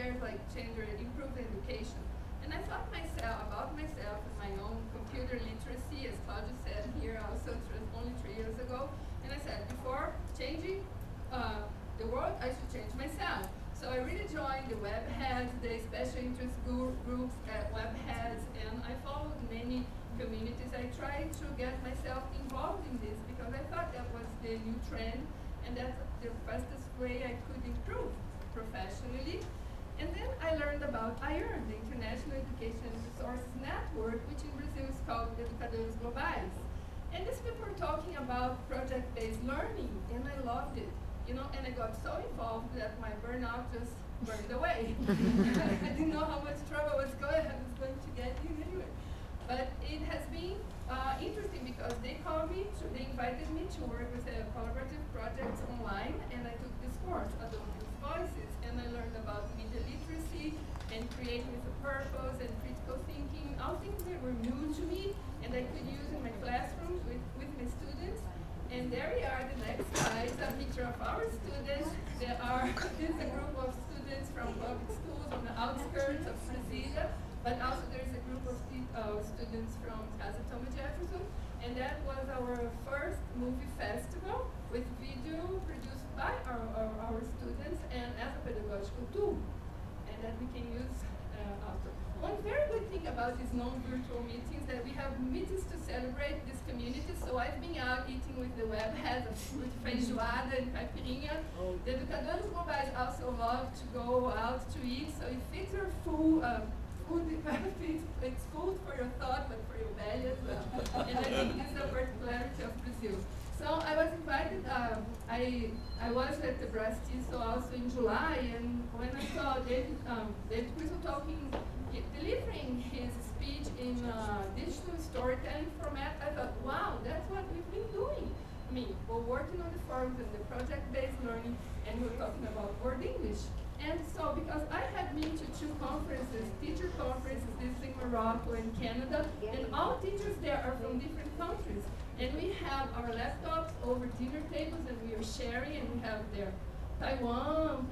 years, like change or improve education. And I thought about myself and my own computer literacy, as Cláudia said here also only 3 years ago. And I said, before changing the world, I should change myself. So I really joined the web heads, the special interest groups at web heads, and I followed many communities. I tried to get myself involved in this because I thought that was the new trend, and that's the fastest way I could improve professionally. And then I learned about IER, the International Education Resources Network, which in Brazil is called Educadores Globais. And these people were talking about project-based learning, and I loved it. You know, and I got so involved that my burnout just burned away. I didn't know how much trouble I was going to get in anyway. But it has been interesting because they invited me to work with collaborative projects online, and I took this course, Adult Voices, and I learned about media literacy and creating with a purpose and critical thinking, all things that were new to me, and I could use in my classrooms with my students. And there we are, the next slide, a picture of our students. This is a group of students from public schools on the outskirts of Brasilia, but also there is a group of students from Casa Thomas Jefferson. And that was our first movie festival with video produced by our students and as a pedagogical tool. And that we can use after. One very good thing about these non-virtual meetings that we have meetings to celebrate this community. So I've been out eating with the web heads with feijoada and caipirinha. The Educadores Globais also love to go out to eat. So it feeds your it's food for your thought, but for your belly as well. And I think this is a particularity of Brazil. So I was invited, I was at the BrazTesol also in July, and when I saw David Crystal delivering his speech in digital storytelling format, I thought, wow, that's what we've been doing. I mean, we're working on the forums and the project-based learning, and we're talking about World English. And so, because I had been to 2 conferences, teacher conferences, this in Morocco and Canada, and all teachers there are from different countries. And we have our laptops over dinner tables, and we are sharing, and we have there Taiwan,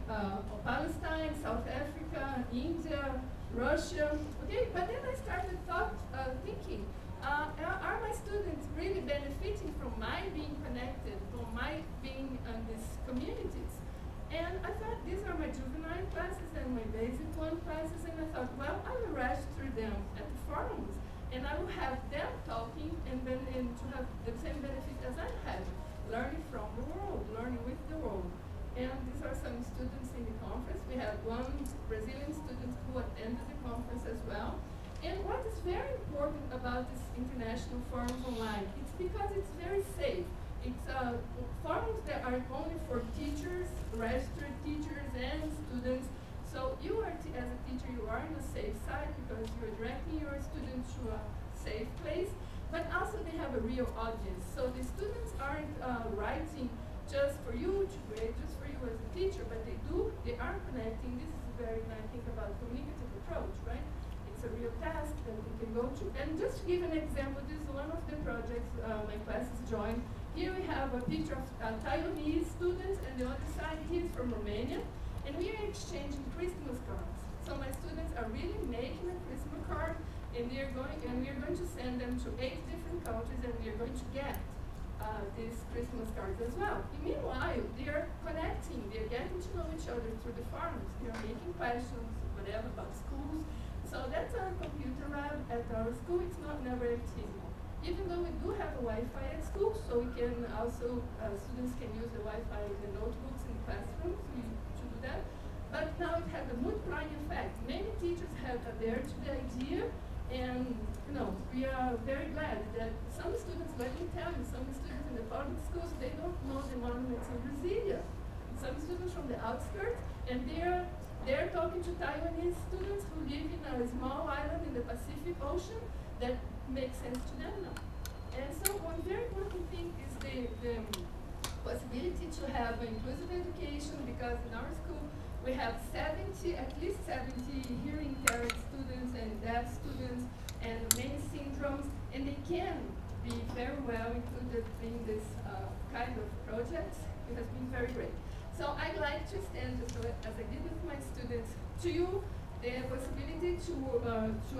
Palestine, South Africa, India, Russia. Okay, but then I started thinking, are my students really benefiting from my being connected, from my being in these communities? And I thought, these are my juvenile classes and my basic 1 classes, and I thought, well, I will register them at the forums, and I will have them talking and to have the same benefit as I had, learning from the world, learning with the world. And these are some students in the conference. We had 1 Brazilian student who attended the conference as well. And what is very important about this international forums online, it's because it's very safe. It's forums that are only for teachers, registered teachers, and students. So you are, as a teacher, you are in a safe side because you're directing your students to a safe place. But also they have a real audience. So the students aren't writing just for you to grade, just for you as a teacher, but they are connecting. This is a very nice thing about communicative approach, right? It's a real task that we can go to. And just to give an example, this is one of the projects my classes joined. Here we have a picture of Taiwanese students, and the other side, he's from Romania, and we are exchanging Christmas cards. So my students are really making a Christmas card, and we are going to send them to 8 different countries, and we are going to get these Christmas cards as well. And meanwhile, they are connecting, they are getting to know each other through the forums, they are making questions, whatever, about schools. So that's our computer lab at our school. It's not never empty. Even though we do have a Wi-Fi at school, so we can also, students can use the Wi-Fi in the notebooks in the classrooms to do that. But now it has a multiplying effect. Many teachers have adhered to the idea, and we are very glad that some students, let me tell you, some students in the public schools, they don't know the monuments in Brasilia. Some students from the outskirts, and they're talking to Taiwanese students who live in a small island in the Pacific Ocean that makes sense to them now. And so one very important thing is the possibility to have inclusive education, because in our school we have at least 70 hearing impaired students and deaf students and many syndromes, and they can be very well included in this kind of projects. It has been very great. So I'd like to extend, just as I did with my students, to you the possibility to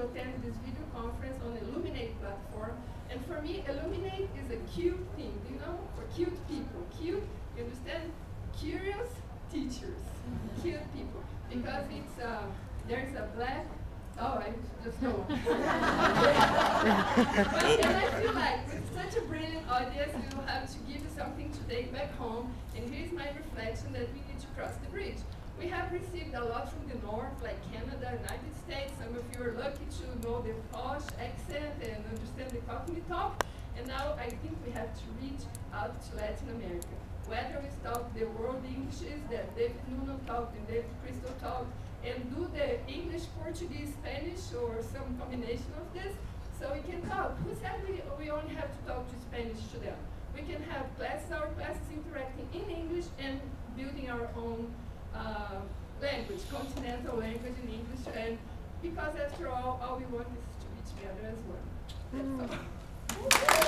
attend this video conference on Illuminate platform. And for me, Illuminate is a cute thing, you know, for cute people. Cute, you understand? Curious teachers, cute people. Because it's, there's a black, oh, I just go on. And I feel like with such a brilliant audience, we will have to give you something to take back home. And here's my reflection that we need to cross the bridge. We have received a lot from the north, like Canada, United States. Some of you are lucky to know the posh accent and understand the Cockney talk. And now I think we have to reach out to Latin America. Whether we talk the world Englishes that David Nuno talked and David Crystal talked, and do the English, Portuguese, Spanish, or some combination of this, so we can talk. Who said we only have to talk to Spanish to them? We can have classes, our classes interacting in English and building our own language, continental language in English, and because after all we want is to be together as one. That's all.